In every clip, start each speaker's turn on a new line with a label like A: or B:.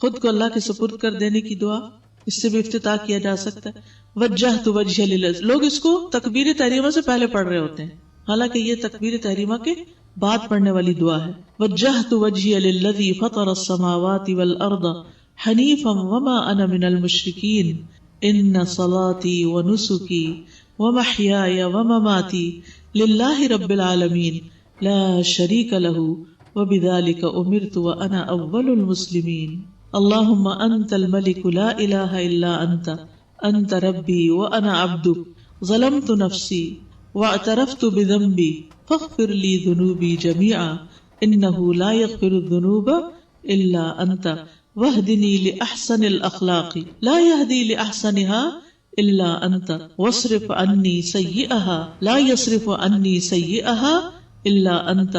A: خود کو اللہ کے سپرد کر دینے کی دعا، اس سے بھی افتتاح کیا جا سکتا ہے. وجہت وجہی للذی، لوگ اس کو تکبیر تحریمہ سے پہلے پڑھ رہے ہوتے ہیں، حالانکہ یہ تکبیر تحریمہ کے بعد پڑھنے والی دعا ہے. وجہت وجہی للذی فطر السماوات والارض حنیفا وما انا من المشرکین ان صلاتی ونسکی ومحیای ومماتی للہ رب العالمین لا شریک لہ وبذلک امرت وانا اول المسلمین. اللہم انت الملک لا الہ الا انت ربی وانا عبدک ظلمت نفسی واعترفت بذنبی فاغفر لی ذنوبی جميعا انہ لا یغفر الذنوب الا انت واہدنی لأحسن الاخلاق لا یہدی لأحسنها الا انت واصرف عنی سیئها لا یصرف عنی سیئها الا انت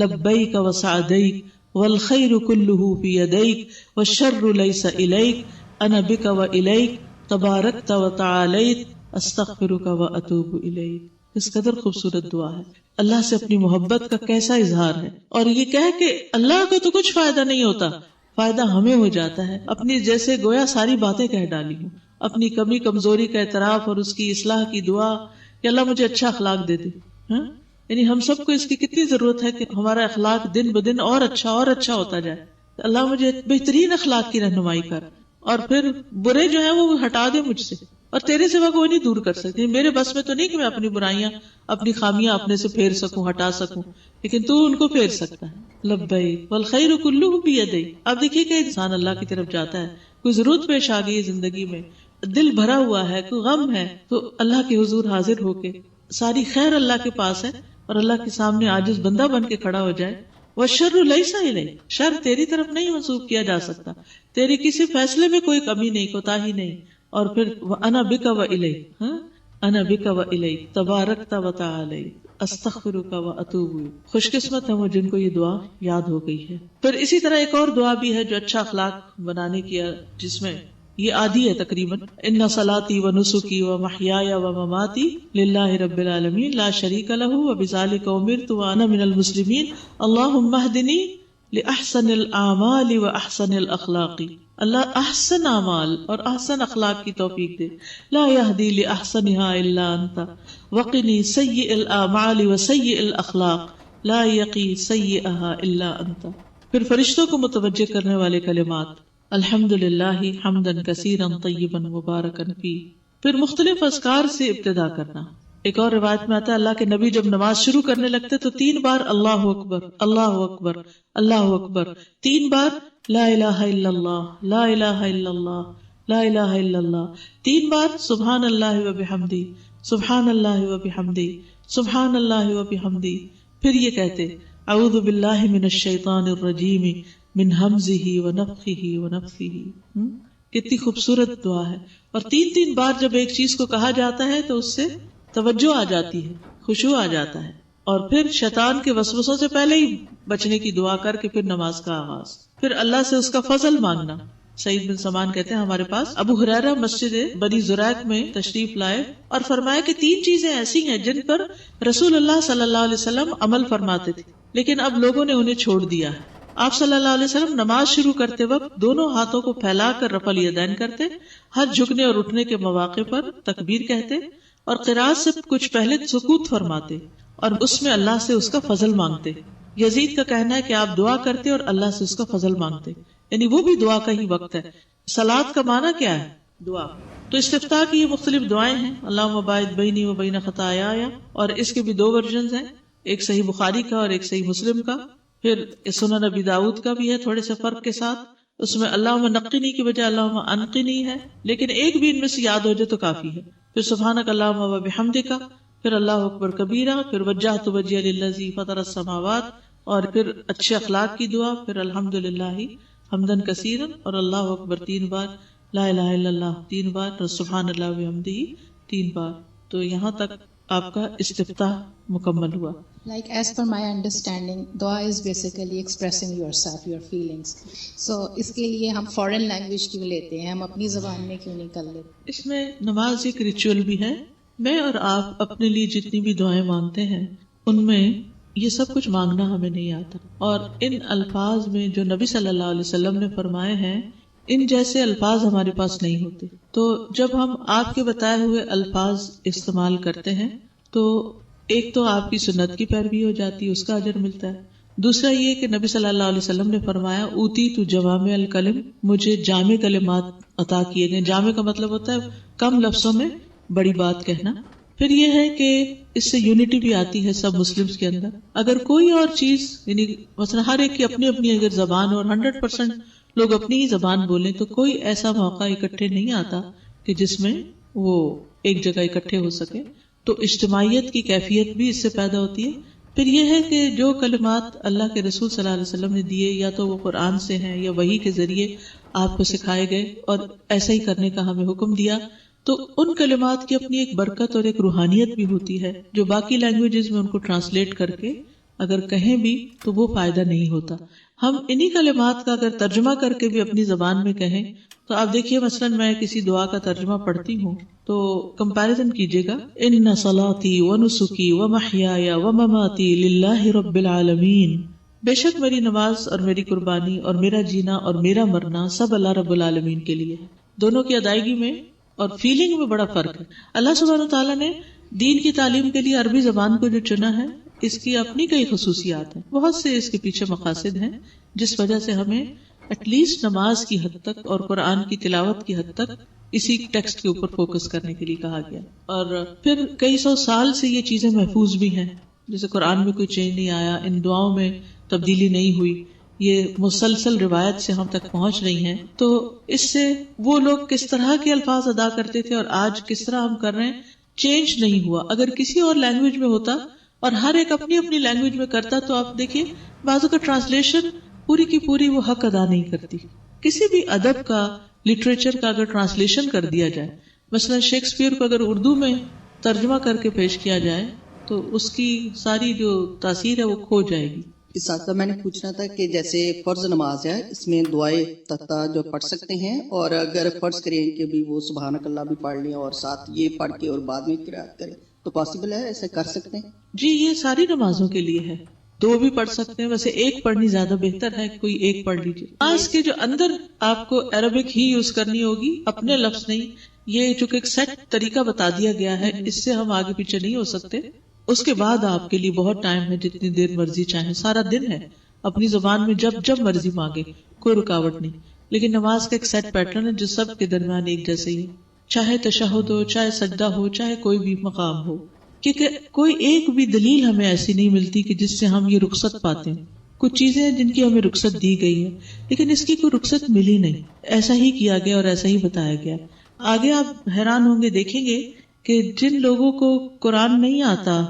A: لبیک وسعدیک والخیر کلہ فی یدیک والشر لیس الیک انا بک والیک تبارکت وتعالیت استغفرک واتوب الیک. اس قدر خوبصورت دعا ہے. اللہ سے اپنی محبت کا کیسا اظہار ہے، اور یہ کہہ کہ اللہ کو تو کچھ فائدہ نہیں ہوتا، فائدہ ہمیں ہو جاتا ہے. اپنی جیسے گویا ساری باتیں کہہ ڈالی ہوں، اپنی کمی کمزوری کا اعتراف اور اس کی اصلاح کی دعا کہ اللہ مجھے اچھا اخلاق دے دے. یعنی ہم سب کو اس کی کتنی ضرورت ہے کہ ہمارا اخلاق دن بدن اور اچھا ہوتا جائے. اللہ مجھے بہترین اخلاق کی رہنمائی کر، اور پھر برے جو ہیں وہ ہٹا دے مجھ سے، اور تیرے سوا کوئی نہیں دور کر سکتی. میرے بس میں تو نہیں کہ میں اپنی برائیاں اپنی خامیاں اپنے سے پھیر سکوں، ہٹا سکوں، لیکن تو ان کو پھیر سکتا ہے. لبیک والخیر کلہ بیدیک. اب دیکھیے کہ انسان اللہ کی طرف جاتا ہے، کوئی ضرورت پیش آ گئی زندگی میں، دل بھرا ہوا ہے، کوئی غم ہے، تو اللہ کے حضور حاضر ہو کے ساری خیر اللہ کے پاس ہے، اور اللہ کے سامنے عاجز بندہ بن کے کھڑا ہو جائے. والشر لیس الیک، شر تیری طرف نہیں منسوب کیا جا سکتا، تیری کسی فیصلے میں کوئی کمی نہیں، کوتاہی نہیں. اور پھر انا بک و الیک، انا بک و الیک تبارکت و تعالیت استغفرک و اتوب. خوش قسمت ہیں وہ جن کو یہ دعا یاد ہو گئی ہے. پھر اسی طرح ایک اور دعا بھی ہے جو اچھا اخلاق بنانے کی، جس میں یہ آدھی ہے تقریباً. ان صلاتی و نسکی و محیای و مماتی للہ رب العالمین لا شریک لہ وبذلک امرت وانا من المسلمین اللہم اہدنی لأحسن الاعمال و احسن الاخلاق. اللہ احسن اعمال اور احسن اخلاق کی توفیق دے. لا یہدی لأحسنها الا انت وقنی سیئ الاعمال و سیئ الاخلاق لا یقی سیئها الا انت. پھر فرشتوں کو متوجہ کرنے والے کلمات الحمد للہ حمدا کثیرا طیبا مبارکا فی. پھر مختلف اذکار سے ابتدا کرنا. ایک اور روایت میں آتا ہے اللہ کے نبی جب نماز شروع کرنے لگتے تو 3 بار اللہ اکبر اللہ اکبر اللہ اکبر، 3 بار لا الہ الا اللہ لا الہ الا اللہ لا الہ الا اللہ، 3 بار سبحان اللہ و بحمدی سبحان اللہ و بحمدی سبحان اللہ و بحمدی. پھر یہ کہتے اعوذ باللہ من الشیطان الرجیم من ہمزہ ونفخہ ونفثہ. کتنی خوبصورت دعا ہے. اور 3 بار جب ایک چیز کو کہا جاتا ہے تو اس سے توجہ آ جاتی ہے، خشوع آ جاتا ہے. اور پھر شیطان کے وسوسوں سے پہلے ہی بچنے کی دعا کر کے پھر نماز کا آغاز. پھر اللہ سے اس کا فضل مانگنا. سعید بن سمان کہتے ہیں ہمارے پاس ابو ہریرہ مسجد بنی زریق میں تشریف لائے اور فرمایا کہ 3 چیزیں ایسی ہیں جن پر رسول اللہ صلی اللہ علیہ وسلم عمل فرماتے تھے لیکن اب لوگوں نے انہیں چھوڑ دیا ہے. آپ صلی اللہ علیہ وسلم نماز شروع کرتے وقت دونوں ہاتھوں کو پھیلا کر رفع الیدین کرتے، ہر جھکنے اور اٹھنے کے مواقع پر تکبیر کہتے، اور قرات سے کچھ پہلے سکوت فرماتے اور اس میں اللہ سے اس کا فضل مانگتے. یزید کا کہنا ہے کہ آپ دعا کرتے اور اللہ سے اس کا فضل مانگتے، یعنی وہ بھی دعا کا ہی وقت ہے. صلاۃ کا معنی کیا ہے؟ دعا. تو استفتاح کی یہ مختلف دعائیں ہیں. اللہم باعث بینی و بین خطایایا، اور اس کے بھی 2 ورژنز ہیں، ایک صحیح بخاری کا اور ایک صحیح مسلم کا. پھر سنن ابی داؤد کا بھی ہے تھوڑے سے فرق کے ساتھ، اس میں اللہم نقنی کی بجائے اللہم انقنی ہے، لیکن ایک بھی ان میں سے یاد ہو جائے تو کافی ہے. پھر سبحانک اللہم و بحمدک، پھر اللہ اکبر کبیرہ، پھر وجہت وجہی للذی فطر السماوات، اور پھر اچھے اخلاق کی دعا، پھر الحمدللہ حمدا کثیرا، اور اللہ اکبر 3 بار، لا الہ الا اللہ 3 بار، اور سبحان اللہ وبحمدہ 3 بار. تو یہاں تک آپ کا استفتاح مکمل ہوا.
B: Like as per my understanding, dua is basically expressing yourself, your feelings. So اس کے لیے ہم فورن لینگویج کیوں لیتے ہیں، ہم اپنی زبان میں کیوں نہیں کر لیتے؟
A: اس میں نماز ایک ریچول بھی ہے. میں اور آپ اپنے لیے جتنی بھی دعائیں مانگتے ہیں ان میں یہ سب کچھ مانگنا ہمیں نہیں آتا، اور ان الفاظ میں جو نبی صلی اللہ علیہ وسلم نے فرمائے ہیں ان جیسے الفاظ ہمارے پاس نہیں ہوتے. تو جب ہم آپ کے بتائے ہوئے الفاظ استعمال کرتے ہیں تو ایک تو آپ کی سنت کی پیروی ہو جاتی ہے، اس کا اجر ملتا ہے. دوسرا یہ کہ نبی صلی اللہ علیہ وسلم نے فرمایا اوتی تو جوامع الکلم، مجھے جامع کلمات عطا کیے گئے. جامع کا مطلب ہوتا ہے کم لفظوں میں بڑی بات کہنا. پھر یہ ہے کہ اس سے یونٹی بھی آتی ہے سب مسلمز کے اندر. اگر کوئی اور چیز یعنی مثلا ہر ایک کی اپنی اپنی اگر زبان اور 100% لوگ اپنی ہی زبان بولیں تو کوئی ایسا موقع اکٹھے نہیں آتا کہ جس میں وہ ایک جگہ اکٹھے ہو سکے. تو اجتماعیت کی کیفیت بھی اس سے پیدا ہوتی ہے. پھر یہ ہے کہ جو کلمات اللہ کے رسول صلی اللہ علیہ وسلم نے دیے یا تو وہ قرآن سے ہیں یا وحی کے ذریعے آپ کو سکھائے گئے اور ایسا ہی کرنے کا ہمیں حکم دیا، تو ان کلمات کی اپنی ایک برکت اور ایک روحانیت بھی ہوتی ہے جو باقی لینگویجز میں ان کو ٹرانسلیٹ کر کے اگر کہیں بھی تو وہ فائدہ نہیں ہوتا. ہم انہی کلمات کا اگر ترجمہ کر کے بھی اپنی زبان میں کہیں تو آپ دیکھیے مثلا میں کسی دعا کا ترجمہ پڑھتی ہوں تو کمپیریزن کیجیے گا، ان صلاتی ونسکی ومحیای ومماتی للہ رب العالمین، بے شک میری نماز اور میری قربانی اور میرا جینا اور میرا مرنا سب اللہ رب العالمین کے لیے ہے. دونوں کی ادائیگی میں اور فیلنگ میں بڑا فرق ہے. اللہ سبحانہ وتعالیٰ نے دین کی تعلیم کے لیے عربی زبان کو جو چنا ہے اس کی اپنی کئی خصوصیات ہیں، بہت سے اس کے پیچھے مقاصد ہیں جس وجہ سے ہمیں ایٹ لیسٹ نماز کی حد تک اور قرآن کی تلاوت کی حد تک اسی ٹیکسٹ کے اوپر فوکس کرنے کے لیے کہا گیا. اور پھر کئی سو سال سے یہ چیزیں محفوظ بھی ہیں، جیسے قرآن میں کوئی چینج نہیں آیا، ان دعاؤں میں تبدیلی نہیں ہوئی، یہ مسلسل روایت سے ہم تک پہنچ رہی ہیں. تو اس سے وہ لوگ کس طرح کے الفاظ ادا کرتے تھے اور آج کس طرح ہم کر رہے ہیں چینج نہیں ہوا. اگر کسی اور لینگویج میں ہوتا اور ہر ایک اپنی اپنی لینگویج میں کرتا تو آپ دیکھیے بعضوں کا ٹرانسلیشن پوری کی پوری وہ حق ادا نہیں کرتی. کسی بھی ادب کا، لٹریچر کا اگر ٹرانسلیشن کر دیا جائے، مثلا شیکسپیئر کو اگر اردو میں ترجمہ کر کے پیش کیا جائے تو اس کی ساری جو تاثیر ہے وہ کھو جائے گی.
C: اس ساتھ میں نے پوچھنا تھا کہ جیسے فرض نماز ہے اس میں دعائے تختہ جو پڑھ سکتے ہیں، اور اگر فرض کریں کہ بھی وہ سبحانک اللہ بھی پڑھ لیں اور ساتھ یہ پڑھ کے اور بعد میں قرات کریں تو پاسبل ہے، ایسے کر سکتے ہیں؟
A: جی یہ ساری نمازوں کے لیے ہے، دو بھی پڑھ سکتے ہیں، ویسے ایک پڑھنی زیادہ بہتر ہے، کوئی ایک پڑھ لیجیے. نماز کے جو اندر آپ کو عربک ہی یوز کرنی ہوگی، اپنے لفظ نہیں. یہ چونکہ ایک سیٹ طریقہ بتا دیا گیا ہے، اس سے ہم آگے پیچھے نہیں ہو سکتے. اس کے بعد آپ کے لیے بہت ٹائم ہے، جتنی دیر مرضی چاہیں، سارا دن ہے، اپنی زبان میں جب مرضی مانگے، کوئی رکاوٹ نہیں. لیکن نماز کا ایک سیٹ پیٹرن ہے جو سب کے درمیان ایک جیسے ہی، چاہے تشہد ہو، چاہے سجدہ ہو، چاہے کوئی بھی مقام ہو. کیونکہ کوئی ایک بھی دلیل ہمیں ایسی نہیں ملتی کہ جس سے ہم یہ رخصت پاتے ہیں. کچھ چیزیں ہیں جن کی ہمیں رخصت دی گئی ہے لیکن اس کی کوئی رخصت ملی نہیں، ایسا ہی کیا گیا اور ایسا ہی بتایا گیا. آگے آپ حیران ہوں گے، دیکھیں گے کہ جن لوگوں کو قرآن نہیں آتا،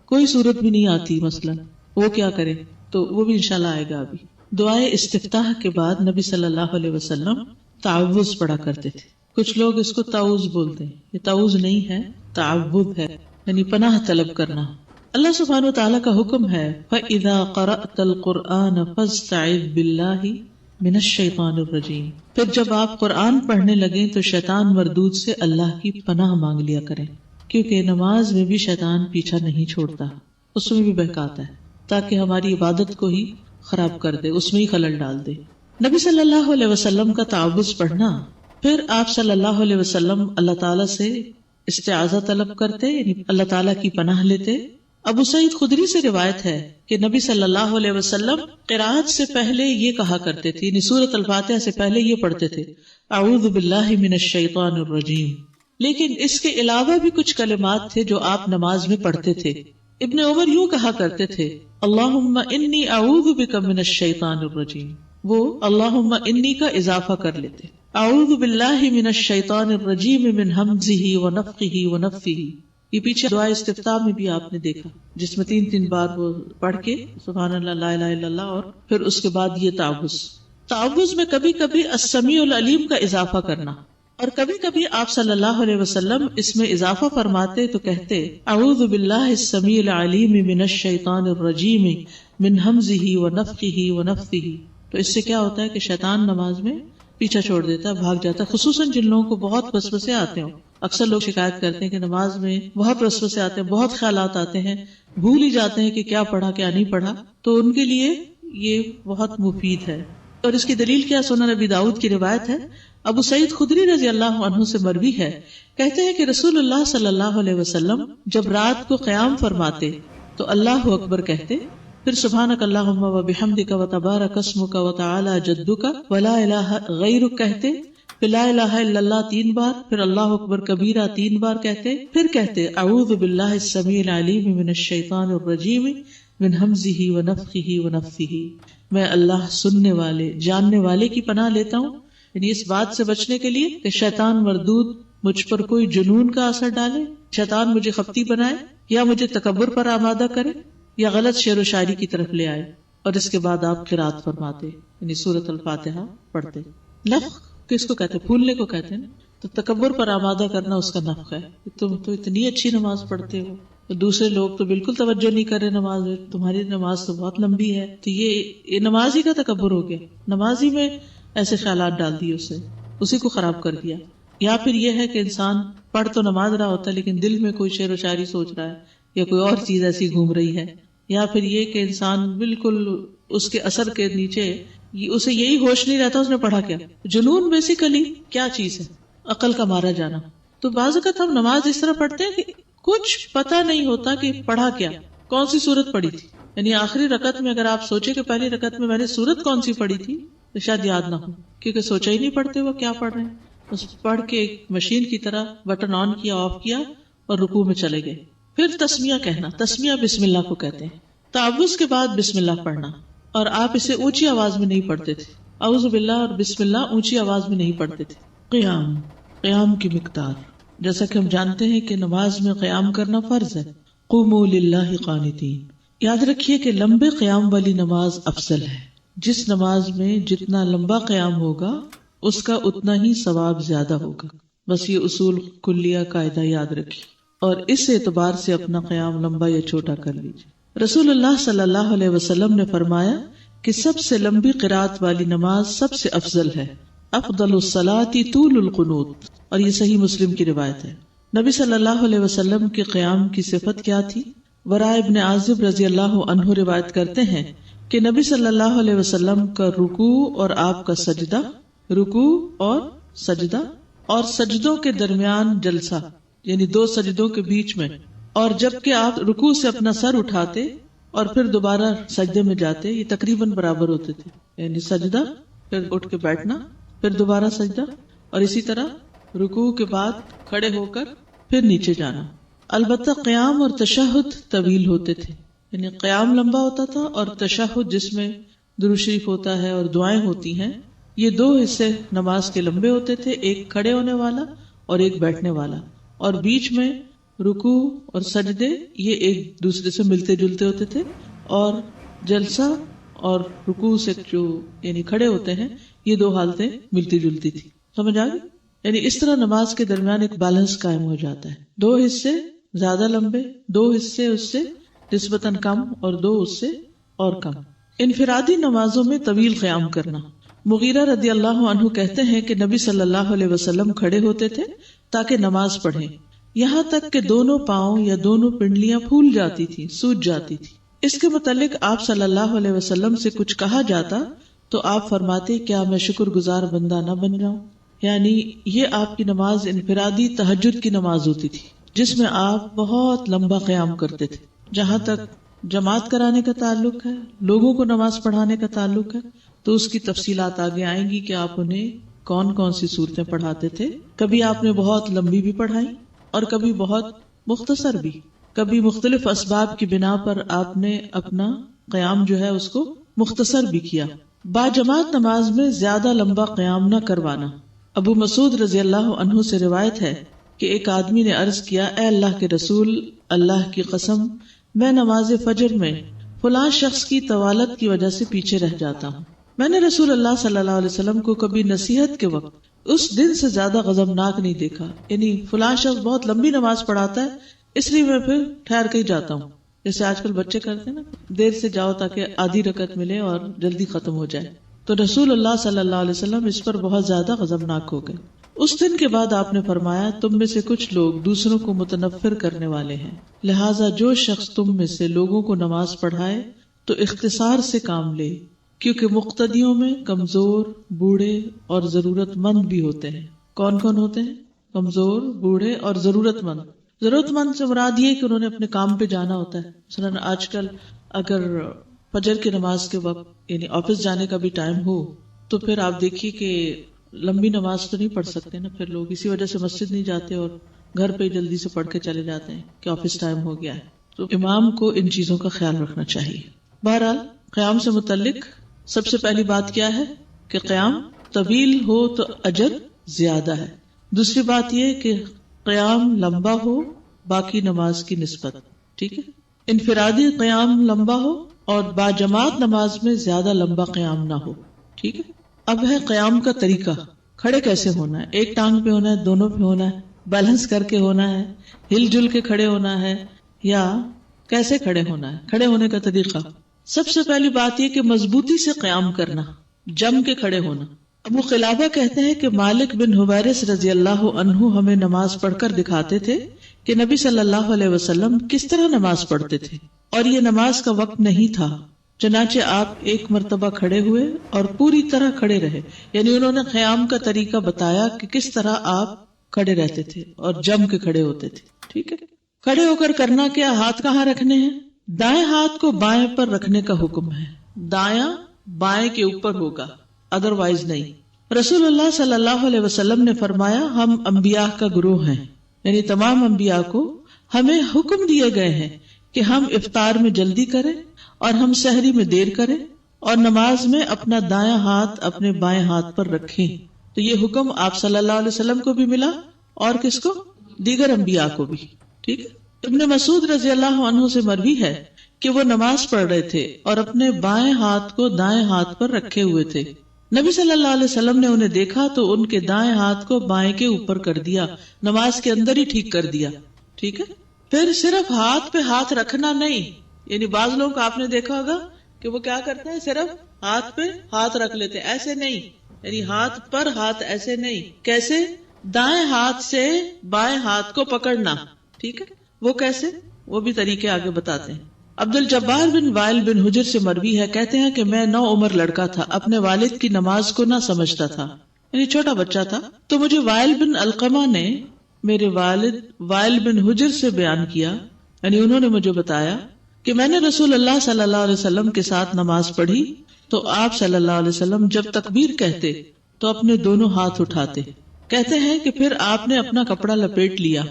A: کوئی صورت بھی نہیں آتی مثلا، وہ کیا کرے، تو وہ بھی انشاءاللہ آئے گا. ابھی دعائے استفتاح کے بعد نبی صلی اللہ علیہ وسلم تعوذ پڑھا کرتے تھے. کچھ لوگ اس کو تعوذ بولتے ہیں، یہ تعوذ نہیں ہے، تعوذ ہے، یعنی پناہ طلب کرنا. اللہ سبحانہ وتعالیٰ کا حکم ہے فَإِذَا قَرَأْتَ الْقُرْآنَ فَاسْتَعِذْ بِاللَّهِ مِنَ الشَّيْطَانِ الرَّجِيمِ. پھر جب آپ قرآن پڑھنے لگیں تو شیطان مردود سے اللہ کی پناہ مانگ لیا کریں، کیونکہ نماز میں بھی شیطان پیچھا نہیں چھوڑتا، اس میں بھی بہکاتا ہے تاکہ ہماری عبادت کو ہی خراب کر دے، اس میں ہی خلل ڈال دے. نبی صلی اللہ علیہ وسلم کا تعوذ پڑھنا، پھر آپ صلی اللہ علیہ وسلم اللہ تعالیٰ سے استعاذہ طلب کرتے، یعنی اللہ تعالیٰ کی پناہ لیتے. ابو سعید خدری سے روایت ہے کہ نبی صلی اللہ علیہ وسلم قرات سے پہلے یہ کہا کرتے تھے، یعنی سورۃ الفاتحہ سے پہلے یہ پڑھتے تھے اعوذ باللہ من الشیطان الرجیم. لیکن اس کے علاوہ بھی کچھ کلمات تھے جو آپ نماز میں پڑھتے تھے. ابن عمر یوں کہا کرتے تھے اللہم انی اعوذ بک من الشیطان الرجیم، وہ اللہم انی کا اضافہ کر لیتے، اعوذ باللہ من الشیطان الرجیم من ہمزہ ونفخہ ونفثہ. یہ پیچھے دعائے استفتاح میں بھی آپ نے دیکھا جس میں 3 بار وہ پڑھ کے سبحان اللہ لا الہ الا اللہ، اور پھر اس کے بعد یہ تعوذ. تعوذ میں کبھی کبھی السمیع العلیم کا اضافہ کرنا، اور کبھی کبھی آپ صلی اللہ علیہ وسلم اس میں اضافہ فرماتے تو کہتے اعوذ باللہ السمیع العلیم من الشیطان الرجیم من ہمزہ ونفخہ ونفثہ. تو اس سے کیا ہوتا ہے کہ شیطان نماز میں پیچھا چھوڑ دیتا ہے، بھاگ جاتا ہے. خصوصاً جن لوگوں کو بہت وسوسے آتے ہوں، اکثر لوگ شکایت کرتے ہیں کہ نماز میں بہت وسوسے آتے ہیں، بہت خیالات آتے ہیں، بھول ہی جاتے ہیں کہ کیا پڑھا کیا نہیں پڑھا. تو ان کے لیے یہ بہت مفید ہے. اور اس کی دلیل کیا؟ سنن نبی داؤد کی روایت ہے، ابو سعید خدری رضی اللہ عنہ سے مروی ہے، کہتے ہیں کہ رسول اللہ صلی اللہ علیہ وسلم جب رات کو قیام فرماتے تو اللہ اکبر کہتے، پھر سبحانک اللہم و بحمدک و تبارک اسمک و تعالی جدک و لا الہ غیرک کہتے، پھر لا الہ الا اللہ 3 بار، پھر اللہ اکبر کبیرہ 3 بار کہتے، پھر کہتے اعوذ باللہ السمیع العلیم من الشیطان الرجیم من ہمزہ ونفخہ ونفثہ، میں اللہ سننے والے جاننے والے کی پناہ لیتا ہوں، یعنی اس بات سے بچنے کے لیے کہ شیطان مردود مجھ پر کوئی جنون کا اثر ڈالے، شیطان مجھے خپتی بنائے یا مجھے تکبر پر آمادہ کرے یا غلط شعر و شاعری کی طرف لے آئے۔ اور اس کے بعد آپ قرات فرماتے یعنی سورۃ الفاتحہ پڑھتے۔ نفخ کس کو کہتے ہیں؟ پھولنے کو کہتے ہیں، تو تکبر پر آمادہ کرنا اس کا نفخ ہے، تم تو اتنی اچھی نماز پڑھتے ہو، دوسرے لوگ تو بالکل توجہ نہیں کر رہے نماز میں، تمہاری نماز تو بہت لمبی ہے، تو یہ نماز ہی کا تکبر ہو گیا، نماز ہی میں ایسے خیالات ڈال دیے، اسی کو خراب کر دیا۔ یا پھر یہ ہے کہ انسان پڑھ تو نماز رہا ہوتا ہے لیکن دل میں کوئی شعر و شاعری سوچ رہا ہے یا کوئی اور چیز ایسی گھوم رہی ہے، یا پھر یہ کہ انسان بالکل اس کے اثر کے نیچے اسے یہی ہوش نہیں رہتا اس نے پڑھا کیا۔ جنون بیسیکلی کیا چیز ہے؟ عقل کا مارا جانا۔ تو بعض اوقات ہم نماز اس طرح پڑھتے ہیں کہ کچھ پتہ نہیں ہوتا کہ پڑھا کیا، کون سی سورت پڑھی تھی، یعنی آخری رکعت میں اگر آپ سوچے کہ پہلی رکعت میں نے سورت کون سی پڑھی تھی تو شاید یاد نہ ہو، کیونکہ سوچا ہی نہیں پڑھتے وہ کیا پڑھ رہے ہیں، بس پڑھ کے ایک مشین کی طرح بٹن آن کیا آف کیا اور رکوع میں چلے گئے۔ پھر تسمیہ کہنا، تسمیہ بسم اللہ کو کہتے ہیں، تعوذ کے بعد بسم اللہ پڑھنا، اور آپ اسے اونچی آواز میں نہیں پڑھتے تھے، اعوذ باللہ اور بسم اللہ اونچی آواز میں نہیں پڑھتے تھے۔ قیام کی مقدار، جیسا کہ ہم جانتے ہیں کہ نماز میں قیام کرنا فرض ہے، قوموا للہ قانتین۔ یاد رکھیے کہ لمبے قیام والی نماز افضل ہے، جس نماز میں جتنا لمبا قیام ہوگا اس کا اتنا ہی ثواب زیادہ ہوگا، بس یہ اصول کلیہ قاعدہ یاد رکھیے اور اس اعتبار سے اپنا قیام لمبا یا چھوٹا کر لیجیے۔ رسول اللہ صلی اللہ علیہ وسلم نے فرمایا کہ سب سے لمبی قرات والی نماز سب سے افضل ہے، افضل الصلاۃ طول القنوت، اور یہ صحیح مسلم کی روایت ہے۔ نبی صلی اللہ علیہ وسلم کے قیام کی صفت کیا تھی؟ براء ابن عازب رضی اللہ عنہ روایت کرتے ہیں کہ نبی صلی اللہ علیہ وسلم کا رکوع اور آپ کا سجدہ، رکوع اور سجدہ، اور سجدوں کے درمیان جلسہ یعنی 2 سجدوں کے بیچ میں، اور جبکہ آپ رکوع سے اپنا سر اٹھاتے اور پھر دوبارہ سجدے میں جاتے، یہ تقریباً برابر ہوتے تھے، یعنی سجدہ پھر اٹھ کے بیٹھنا پھر دوبارہ سجدہ، اور اسی طرح رکوع کے بعد کھڑے ہو کر پھر نیچے جانا۔ البتہ قیام اور تشہد طویل ہوتے تھے، یعنی قیام لمبا ہوتا تھا اور تشہد جس میں درود شریف ہوتا ہے اور دعائیں ہوتی ہیں، یہ 2 حصے نماز کے لمبے ہوتے تھے، ایک کھڑے ہونے والا اور ایک بیٹھنے والا، اور بیچ میں رکوع اور سجدے یہ ایک دوسرے سے ملتے جلتے ہوتے تھے، اور جلسہ اور رکوع سے جو یعنی کھڑے ہوتے ہیں یہ 2 حالتیں ملتی جلتی تھی۔ سمجھ آ گئی؟ یعنی اس طرح نماز کے درمیان ایک بیلنس قائم ہو جاتا ہے، 2 حصے زیادہ لمبے، 2 حصے اس سے نسبتاً کم، اور 2 اس سے اور کم۔ انفرادی نمازوں میں طویل قیام کرنا، مغیرہ رضی اللہ عنہ کہتے ہیں کہ نبی صلی اللہ علیہ وسلم کھڑے ہوتے تھے تاکہ نماز پڑھیں، یہاں تک کہ دونوں پاؤں یا دونوں پنڈلیاں پھول جاتی تھی، سوج جاتی تھی۔ اس کے متعلق آپ صلی اللہ علیہ وسلم سے کچھ کہا جاتا تو آپ فرماتے کیا میں شکر گزار بندہ نہ بن جاؤں، یعنی یہ آپ کی نماز انفرادی تہجد کی نماز ہوتی تھی جس میں آپ بہت لمبا قیام کرتے تھے۔ جہاں تک جماعت کرانے کا تعلق ہے، لوگوں کو نماز پڑھانے کا تعلق ہے، تو اس کی تفصیلات آگے آئیں گی کہ آپ انہیں کون کون سی صورتیں پڑھاتے تھے۔ کبھی آپ نے بہت لمبی بھی پڑھائی اور کبھی بہت مختصر بھی، کبھی مختلف اسباب کی بنا پر آپ نے اپنا قیام جو ہے اس کو مختصر بھی کیا۔ باجماعت نماز میں زیادہ لمبا قیام نہ کروانا، ابو مسعود رضی اللہ عنہ سے روایت ہے کہ ایک آدمی نے عرض کیا، اے اللہ کے رسول، اللہ کی قسم میں نماز فجر میں فلاں شخص کی طوالت کی وجہ سے پیچھے رہ جاتا ہوں۔ میں نے رسول اللہ صلی اللہ علیہ وسلم کو کبھی نصیحت کے وقت اس دن سے زیادہ غضبناک نہیں دیکھا، یعنی فلاں شخص بہت لمبی نماز پڑھاتا ہے اس لیے میں پھر ٹھہر کے ہی جاتا ہوں، جیسے آج کل بچے کرتے ہیں نا، دیر سے جاؤ تاکہ آدھی رکعت ملے اور جلدی ختم ہو جائے۔ تو رسول اللہ صلی اللہ علیہ وسلم اس پر بہت زیادہ غضبناک ہو گئے۔ اس دن کے بعد آپ نے فرمایا، تم میں سے کچھ لوگ دوسروں کو متنفر کرنے والے ہیں، لہٰذا جو شخص تم میں سے لوگوں کو نماز پڑھائے تو اختصار سے کام لے، کیونکہ مقتدیوں میں کمزور، بوڑھے اور ضرورت مند بھی ہوتے ہیں. کون کون ہوتے ہیں؟ کمزور، بوڑھے اور ضرورت مند. ضرورت مند سے مراد یہ کہ انہوں نے اپنے کام پہ جانا ہوتا ہے. مثلاً آج کل اگر فجر کی نماز کے وقت یعنی آفس جانے کا بھی ٹائم ہو تو پھر آپ دیکھیے کہ لمبی نماز تو نہیں پڑھ سکتے نا، پھر لوگ اسی وجہ سے مسجد نہیں جاتے اور گھر پہ جلدی سے پڑھ کے چلے جاتے ہیں کہ آفس ٹائم ہو گیا ہے. تو امام کو ان چیزوں کا خیال رکھنا چاہیے. بہرحال قیام سے متعلق سب سے پہلی بات کیا ہے کہ قیام طویل ہو تو اجر زیادہ ہے. دوسری بات یہ کہ قیام لمبا ہو باقی نماز کی نسبت. ٹھیک ہے، انفرادی قیام لمبا ہو اور باجماعت نماز میں زیادہ لمبا قیام نہ ہو. ٹھیک ہے. اب ہے قیام کا طریقہ. کھڑے کیسے ہونا ہے؟ ایک ٹانگ پہ ہونا ہے، دونوں پہ ہونا ہے، بیلنس کر کے ہونا ہے، ہل جل کے کھڑے ہونا ہے، یا کیسے کھڑے ہونا ہے؟ کھڑے ہونے کا طریقہ سب سے پہلی بات یہ کہ مضبوطی سے قیام کرنا، جم کے کھڑے ہونا. ابو قلابہ کہتے ہیں کہ مالک بن حویرث رضی اللہ عنہ ہمیں نماز پڑھ کر دکھاتے تھے کہ نبی صلی اللہ علیہ وسلم کس طرح نماز پڑھتے تھے، اور یہ نماز کا وقت نہیں تھا. چنانچہ آپ ایک مرتبہ کھڑے ہوئے اور پوری طرح کھڑے رہے. یعنی انہوں نے قیام کا طریقہ بتایا کہ کس طرح آپ کھڑے رہتے تھے اور جم کے کھڑے ہوتے تھے. ٹھیک ہے. کھڑے ہو کر کرنا کیا؟ ہاتھ کہاں رکھنے ہیں؟ دائیں ہاتھ کو بائیں پر رکھنے کا حکم ہے. دایاں بائیں کے اوپر ہوگا، ادروائز نہیں. رسول اللہ صلی اللہ علیہ وسلم نے فرمایا ہم انبیاء کا گروہ ہیں، یعنی تمام انبیاء کو ہمیں حکم دیے گئے ہیں کہ ہم افطار میں جلدی کریں اور ہم سحری میں دیر کریں اور نماز میں اپنا دایاں ہاتھ اپنے بائیں ہاتھ پر رکھیں. تو یہ حکم آپ صلی اللہ علیہ وسلم کو بھی ملا اور کس کو؟ دیگر انبیاء کو بھی. ٹھیک ہے. ابن مسعود رضی اللہ عنہ سے مروی ہے کہ وہ نماز پڑھ رہے تھے اور اپنے بائیں ہاتھ کو دائیں ہاتھ پر رکھے ہوئے تھے. نبی صلی اللہ علیہ وسلم نے انہیں دیکھا تو ان کے دائیں ہاتھ کو بائیں کے اوپر کر دیا، نماز کے اندر ہی ٹھیک کر دیا. ٹھیک ہے. پھر صرف ہاتھ پہ ہاتھ رکھنا نہیں، یعنی بعض لوگوں کو آپ نے دیکھا ہوگا کہ وہ کیا کرتے ہیں، صرف ہاتھ پہ ہاتھ رکھ لیتے، ایسے نہیں. یعنی ہاتھ پر ہاتھ ایسے نہیں. کیسے؟ دائیں ہاتھ سے بائیں ہاتھ کو پکڑنا. ٹھیک ہے. وہ کیسے؟ وہ بھی طریقے آگے بتاتے ہیں. عبد الجبار بن وائل بن حجر سے مروی ہے، کہتے ہیں کہ میں 9 عمر لڑکا تھا، اپنے والد کی نماز کو نہ سمجھتا تھا، یعنی چھوٹا بچہ تھا. تو مجھے وائل بن علقمہ نے میرے والد وائل بن حجر سے بیان کیا، یعنی انہوں نے مجھے بتایا کہ میں نے رسول اللہ صلی اللہ علیہ وسلم کے ساتھ نماز پڑھی تو آپ صلی اللہ علیہ وسلم جب تکبیر کہتے تو اپنے دونوں ہاتھ اٹھاتے. کہتے ہیں کہ پھر آپ نے اپنا کپڑا لپیٹ لیا،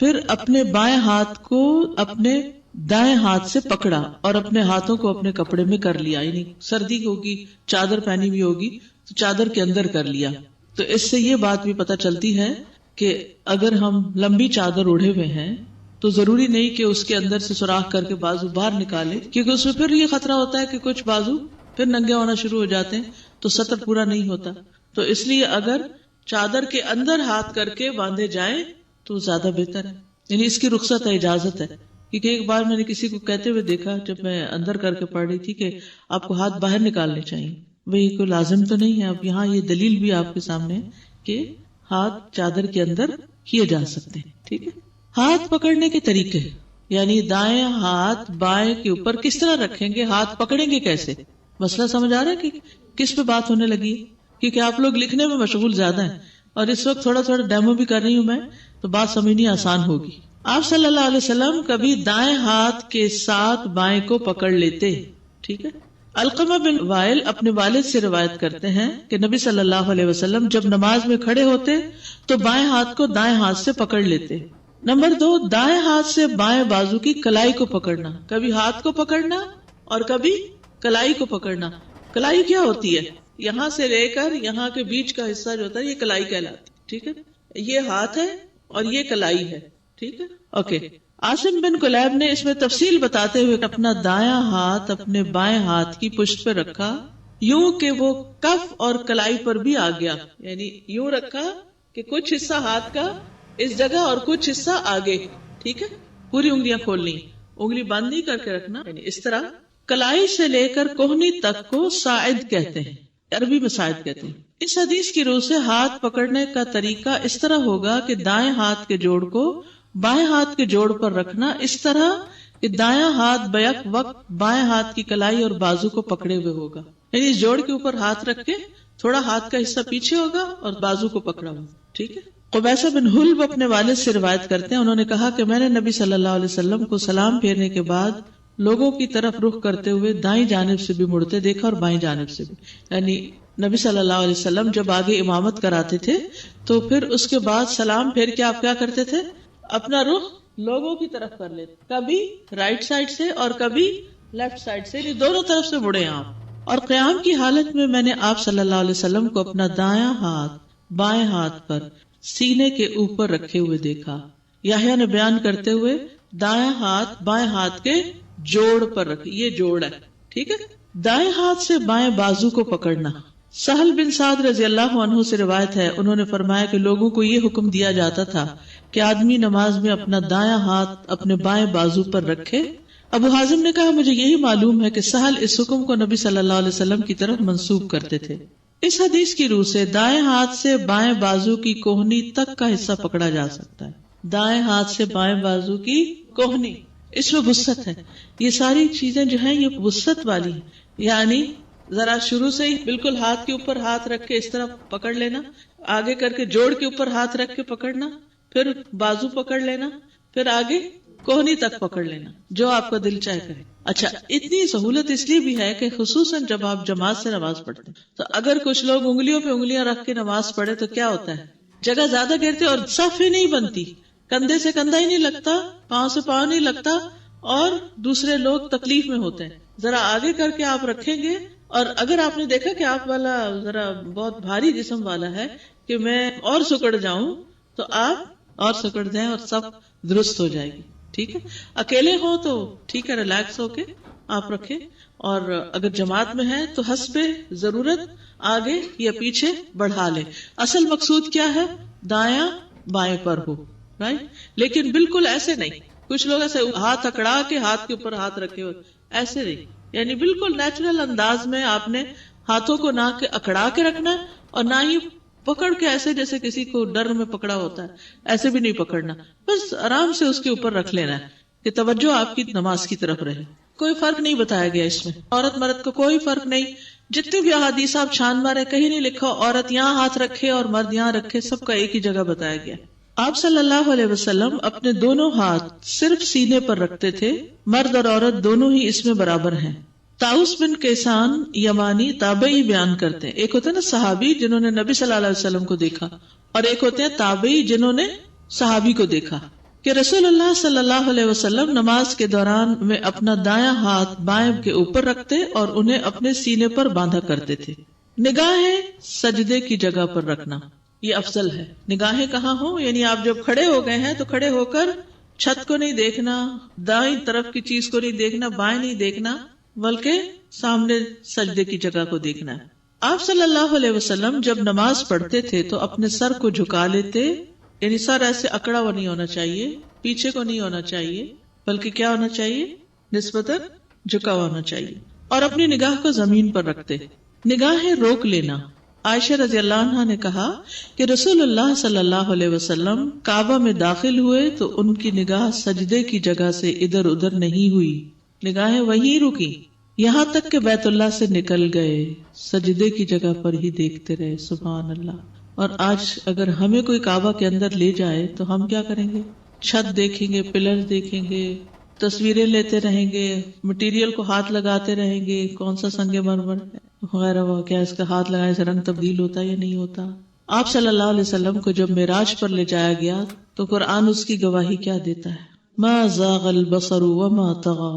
A: پھر اپنے بائیں ہاتھ کو اپنے دائیں ہاتھ سے پکڑا اور اپنے ہاتھوں کو اپنے کپڑے میں کر لیا. یعنی سردی ہوگی، چادر پہنی ہوئی ہوگی تو چادر کے اندر کر لیا. تو اس سے یہ بات بھی پتہ چلتی ہے کہ اگر ہم لمبی چادر اوڑھے ہوئے ہیں تو ضروری نہیں کہ اس کے اندر سے سوراخ کر کے بازو باہر نکالے، کیونکہ اس میں پھر یہ خطرہ ہوتا ہے کہ کچھ بازو پھر ننگے ہونا شروع ہو جاتے ہیں تو سطر پورا نہیں ہوتا. تو اس لیے اگر چادر کے اندر ہاتھ کر کے باندھے جائیں تو زیادہ بہتر ہے. یعنی اس کی رخصت ہے، اجازت ہے. کیونکہ ایک بار میں نے کسی کو کہتے ہوئے دیکھا جب میں اندر کر کے پڑھ رہی تھی کہ آپ کو ہاتھ باہر نکالنے چاہیے. وہی کوئی لازم تو نہیں ہے. اب یہاں یہ دلیل بھی آپ کے سامنے کہ ہاتھ چادر کے اندر کیے جا سکتے ہیں. ٹھیک ہے. ہاتھ پکڑنے کے طریقے، یعنی دائیں ہاتھ بائیں کے اوپر کس طرح رکھیں گے، ہاتھ پکڑیں گے کیسے، مسئلہ سمجھ آ رہا ہے کہ کس پہ بات ہونے لگی؟ کیونکہ آپ لوگ لکھنے میں مشغول زیادہ ہیں اور اس وقت تھوڑا تھوڑا ڈیمو بھی کر رہی ہوں میں، تو بات سمجھنی آسان ہوگی. آپ صلی اللہ علیہ وسلم کبھی دائیں ہاتھ کے ساتھ بائیں کو پکڑ لیتے. ٹھیک ہے. علقمہ بن وائل اپنے والد سے روایت کرتے ہیں کہ نبی صلی اللہ علیہ وسلم جب نماز میں کھڑے ہوتے تو بائیں ہاتھ کو دائیں ہاتھ سے پکڑ لیتے. نمبر 2، دائیں ہاتھ سے بائیں بازو کی کلائی کو پکڑنا. کبھی ہاتھ کو پکڑنا اور کبھی کلائی کو پکڑنا. کلائی کیا ہوتی ہے؟ یہاں سے لے کر یہاں کے بیچ کا حصہ جو ہوتا ہے یہ کلائی کہلاتی. ٹھیک ہے. یہ ہاتھ ہے اور یہ کلائی ہے. ٹھیک ہے. اوکے. عاصم بن کلیب نے اس میں تفصیل بتاتے ہوئے اپنا دایاں ہاتھ اپنے بائیں ہاتھ کی پشت پہ رکھا یوں کہ وہ کف اور کلائی پر بھی آ گیا. یعنی یوں رکھا کہ کچھ حصہ ہاتھ کا اس جگہ اور کچھ حصہ آگے. ٹھیک ہے. پوری انگلیاں کھولنی، انگلی بند نہیں کر کے رکھنا. یعنی اس طرح کلائی سے لے کر کوہنی تک کو ساعد کہتے ہیں، عربی میں ساعد کہتے ہیں. اس حدیث کی روح سے ہاتھ پکڑنے کا طریقہ اس طرح ہوگا کہ دائیں ہاتھ کے جوڑ کو بائیں ہاتھ کے جوڑ پر رکھنا اس طرح کہ دایاں ہاتھ بیک وقت بائیں ہاتھ کی کلائی اور بازو کو پکڑے ہوئے ہوگا. یعنی اس جوڑ کے اوپر ہاتھ رکھ کے تھوڑا ہاتھ کا حصہ پیچھے ہوگا اور بازو کو پکڑا ہوا. ٹھیک ہے. قبیصہ بن حلب اپنے والد سے روایت کرتے ہیں، انہوں نے کہا کہ میں نے نبی صلی اللہ علیہ وسلم کو سلام پھیرنے کے بعد لوگوں کی طرف رخ کرتے ہوئے دائیں جانب سے بھی مڑتے دیکھا اور بائیں جانب سے بھی. یعنی نبی صلی اللہ علیہ وسلم جب آگے امامت کراتے تھے تو پھر اس کے بعد سلام پھیر کے آپ کیا کرتے تھے؟ اپنا رخ لوگوں کی طرف کر لیتے، کبھی رائٹ سائڈ سے اور کبھی لیفٹ سائڈ سے، دونوں طرف سے مڑے آپ. اور قیام کی حالت میں نے آپ صلی اللہ علیہ وسلم کو اپنا دایاں ہاتھ بائیں ہاتھ پر سینے کے اوپر رکھے ہوئے دیکھا. یحییٰ نے بیان کرتے ہوئے دایاں ہاتھ بائیں ہاتھ کے جوڑ پر رکھے، یہ جوڑ ہے. ٹھیک ہے. دائیں ہاتھ سے بائیں بازو کو پکڑنا. سہل بن سعد رضی اللہ عنہ سے روایت ہے، انہوں نے فرمایا کہ لوگوں کو یہ حکم دیا جاتا تھا کہ آدمی نماز میں اپنا دایاں ہاتھ اپنے بائیں بازو پر رکھے. ابو حازم نے کہا مجھے یہی معلوم ہے کہ سہل اس حکم کو نبی صلی اللہ علیہ وسلم کی طرف منسوب کرتے تھے. اس حدیث کی روح سے دائیں ہاتھ سے بائیں بازو کی کوہنی تک کا حصہ پکڑا جا سکتا ہے. دائیں ہاتھ سے بائیں بازو کی کوہنی، اس میں وسعت ہے. یہ ساری چیزیں جو ہیں یہ وسعت والی ہیں. یعنی ذرا شروع سے ہی بالکل ہاتھ کے اوپر ہاتھ رکھ کے اس طرح پکڑ لینا، آگے کر کے جوڑ کے اوپر ہاتھ رکھ کے پکڑنا، پھر بازو پکڑ لینا، پھر آگے کوہنی تک پکڑ لینا، جو آپ کا دل چاہے کرے. اچھا، اتنی سہولت اس لیے بھی ہے کہ خصوصاً جب آپ جماعت سے نماز پڑھتے ہیں تو اگر کچھ لوگ انگلیوں پہ انگلیاں رکھ کے نماز پڑھے تو کیا ہوتا ہے؟ جگہ زیادہ گھیرتے اور صف ہی نہیں بنتی، کندھے سے کندھا ہی نہیں لگتا، پاؤں سے پاؤں نہیں لگتا اور دوسرے لوگ تکلیف میں ہوتے ہیں. ذرا آگے کر کے آپ رکھیں گے، اور اگر آپ نے دیکھا کہ آپ والا ذرا بہت بھاری جسم والا ہے کہ میں اور سکڑ جاؤں تو آپ اور سکڑ جائیں اور سب درست ہو جائے گی. ٹھیک ہے. اکیلے ہو تو ٹھیک ہے، ریلیکس ہو کے آپ رکھیں، اور اگر جماعت میں ہے تو حسب ضرورت آگے یا پیچھے بڑھا لیں. اصل مقصود کیا ہے؟ دایاں بائیں پر ہو، رائٹ. لیکن بالکل ایسے نہیں. کچھ لوگ ایسے ہاتھ اکڑا کے ہاتھ کے اوپر ہاتھ رکھے ہوئے، ایسے نہیں. یعنی بالکل نیچرل انداز میں آپ نے ہاتھوں کو نہ اکڑا کے رکھنا اور نہ ہی پکڑ کے ایسے جیسے کسی کو ڈر میں پکڑا ہوتا ہے، ایسے بھی نہیں پکڑنا. بس آرام سے اس کے اوپر رکھ لینا ہے کہ توجہ آپ کی نماز کی طرف رہے. کوئی فرق نہیں بتایا گیا اس میں، عورت مرد کو کوئی فرق نہیں. جتنے بھی احادیث آپ چھان مارے کہیں نہیں لکھا عورت یہاں ہاتھ رکھے اور مرد یہاں رکھے، سب کا ایک ہی جگہ بتایا گیا. آپ صلی اللہ علیہ وسلم اپنے دونوں ہاتھ صرف سینے پر رکھتے تھے. مرد اور عورت دونوں ہی اس میں برابر ہیں. طاؤس بن کیسان یمانی تابعی بیان کرتے ہیں. ایک ہوتے ہیں نا صحابی جنہوں نے نبی صلی اللہ علیہ وسلم کو دیکھا، اور ایک ہوتے ہیں تابعی جنہوں نے صحابی کو دیکھا کہ رسول اللہ صلی اللہ علیہ وسلم نماز کے دوران میں اپنا دایاں ہاتھ بائیں کے اوپر رکھتے اور انہیں اپنے سینے پر باندھا کرتے تھے. نگاہیں سجدے کی جگہ پر رکھنا یہ افضل ہے. نگاہیں کہاں ہوں؟ یعنی آپ جب کھڑے ہو گئے ہیں تو کھڑے ہو کر چھت کو نہیں دیکھنا، دائیں طرف کی چیز کو نہیں دیکھنا، بائیں نہیں دیکھنا، بلکہ سامنے سجدے کی جگہ کو دیکھنا ہے. آپ صلی اللہ علیہ وسلم جب نماز پڑھتے تھے تو اپنے سر کو جھکا لیتے. یعنی سر ایسے اکڑا ہوا نہیں ہونا چاہیے، پیچھے کو نہیں ہونا چاہیے، بلکہ کیا ہونا چاہیے؟ نسبتاً جھکا ہوا ہونا چاہیے. اور اپنی نگاہ کو زمین پر رکھتے. نگاہیں روک لینا. عائشہ رضی اللہ عنہا نے کہا کہ رسول اللہ صلی اللہ علیہ وسلم کعبہ میں داخل ہوئے تو ان کی نگاہ سجدے کی جگہ سے ادھر ادھر نہیں ہوئی، نگاہیں وہیں رکی یہاں تک کہ بیت اللہ سے نکل گئے، سجدے کی جگہ پر ہی دیکھتے رہے. سبحان اللہ. اور آج اگر ہمیں کوئی کعبہ کے اندر لے جائے تو ہم کیا کریں گے؟ چھت دیکھیں گے، پلر دیکھیں گے، تصویریں لیتے رہیں گے، مٹیریل کو ہاتھ لگاتے رہیں گے، کون سا سنگ مرمر وغیرہ، کیا اس کا ہاتھ لگانے سے رنگ تبدیل ہوتا ہے یا نہیں ہوتا. آپ صلی اللہ علیہ وسلم کو جب معراج پر لے جایا گیا تو قرآن اس کی گواہی کیا دیتا ہے؟ ما زاغ البصر وما طغى.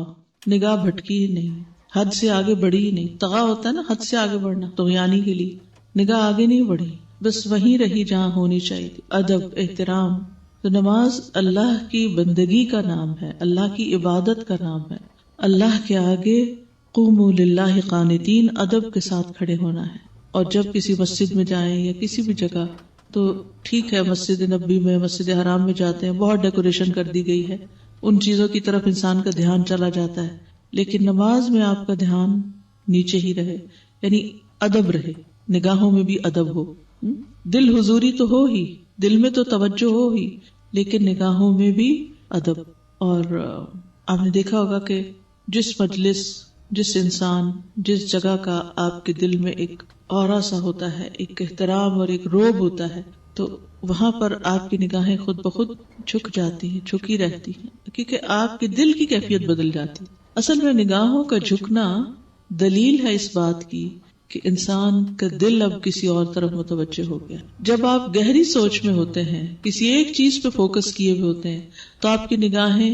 A: نگاہ بھٹکی ہی نہیں، حد سے آگے بڑھی ہی نہیں. طغا ہوتا ہے نا حد سے آگے بڑھنا، طغیانی کے لیے. نگاہ آگے نہیں بڑھی، بس وہیں رہی جہاں ہونی چاہیے. ادب، احترام. تو نماز اللہ کی بندگی کا نام ہے، اللہ کی عبادت کا نام ہے. اللہ کے آگے قوموا للہ قانتین، ادب کے ساتھ کھڑے ہونا ہے. اور جب کسی مسجد میں جائیں یا کسی بھی جگہ تو ٹھیک ہے، مسجد نبوی میں، مسجد حرام میں جاتے ہیں، بہت ڈیکوریشن کر دی گئی ہے، ان چیزوں کی طرف انسان کا دھیان چلا جاتا ہے. لیکن نماز میں آپ کا دھیان نیچے ہی رہے، یعنی ادب رہے، نگاہوں میں بھی ادب ہو. دل حضوری تو ہو ہی، دل میں تو توجہ ہو ہی، لیکن نگاہوں میں بھی ادب. اور آپ نے دیکھا ہوگا کہ جس مجلس جس جگہ کا آپ کے دل میں ایک اورا سا ہوتا ہے، ایک احترام اور ایک روب ہوتا ہے، تو وہاں پر آپ کی نگاہیں خود بخود جھک جاتی ہیں، جھکی رہتی ہیں، کیونکہ آپ کے دل کی کیفیت بدل جاتی ہے۔ اصل میں نگاہوں کا جھکنا دلیل ہے اس بات کی کہ انسان کا دل اب کسی اور طرف متوجہ ہو گیا۔ جب آپ گہری سوچ میں ہوتے ہیں، کسی ایک چیز پہ فوکس کیے ہوئے ہوتے ہیں، تو آپ کی نگاہیں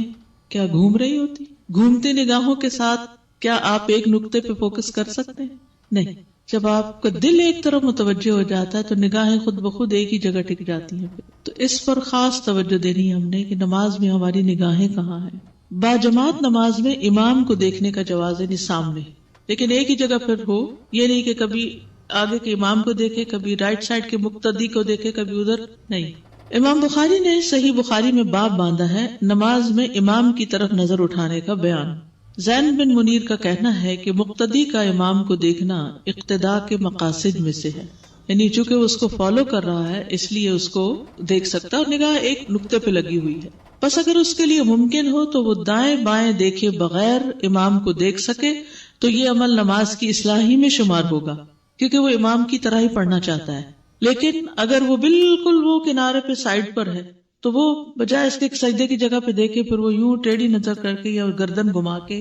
A: کیا گھوم رہی ہوتی؟ گھومتی نگاہوں کے ساتھ کیا آپ ایک نقطے پہ فوکس کر سکتے ہیں؟ نہیں۔ جب آپ کا دل ایک طرف متوجہ ہو جاتا ہے تو نگاہیں خود بخود ایک ہی جگہ ٹک جاتی ہیں۔ تو اس پر خاص توجہ دینی ہے ہم نے کہ نماز میں ہماری نگاہیں کہاں ہیں۔ باجماعت نماز میں امام کو دیکھنے کا جواز ہے، سامنے، لیکن ایک ہی جگہ پر ہو، یہ نہیں کہ کبھی آگے کے امام کو دیکھے، کبھی رائٹ سائڈ کے مقتدی کو دیکھے، کبھی ادھر نہیں۔ امام بخاری نے صحیح بخاری میں باب باندھا ہے نماز میں امام کی طرف نظر اٹھانے کا بیان۔ زین بن منیر کا کہنا ہے کہ مقتدی کا امام کو دیکھنا اقتداء کے مقاصد میں سے ہے، یعنی چونکہ وہ اس کو فالو کر رہا ہے اس لیے اس کو دیکھ سکتا ہے اور نگاہ ایک نقطے پہ لگی ہوئی ہے۔ بس اگر اس کے لیے ممکن ہو تو وہ دائیں بائیں دیکھے بغیر امام کو دیکھ سکے تو یہ عمل نماز کی اصلاح ہی میں شمار ہوگا، کیونکہ وہ امام کی طرح ہی پڑھنا چاہتا ہے۔ لیکن اگر وہ بالکل وہ کنارے پہ سائڈ پر ہے تو وہ بجائے اس کے سجدے کی جگہ پہ دیکھے پھر وہ یوں ٹیڑھی نظر کر کے یا گردن گھما کے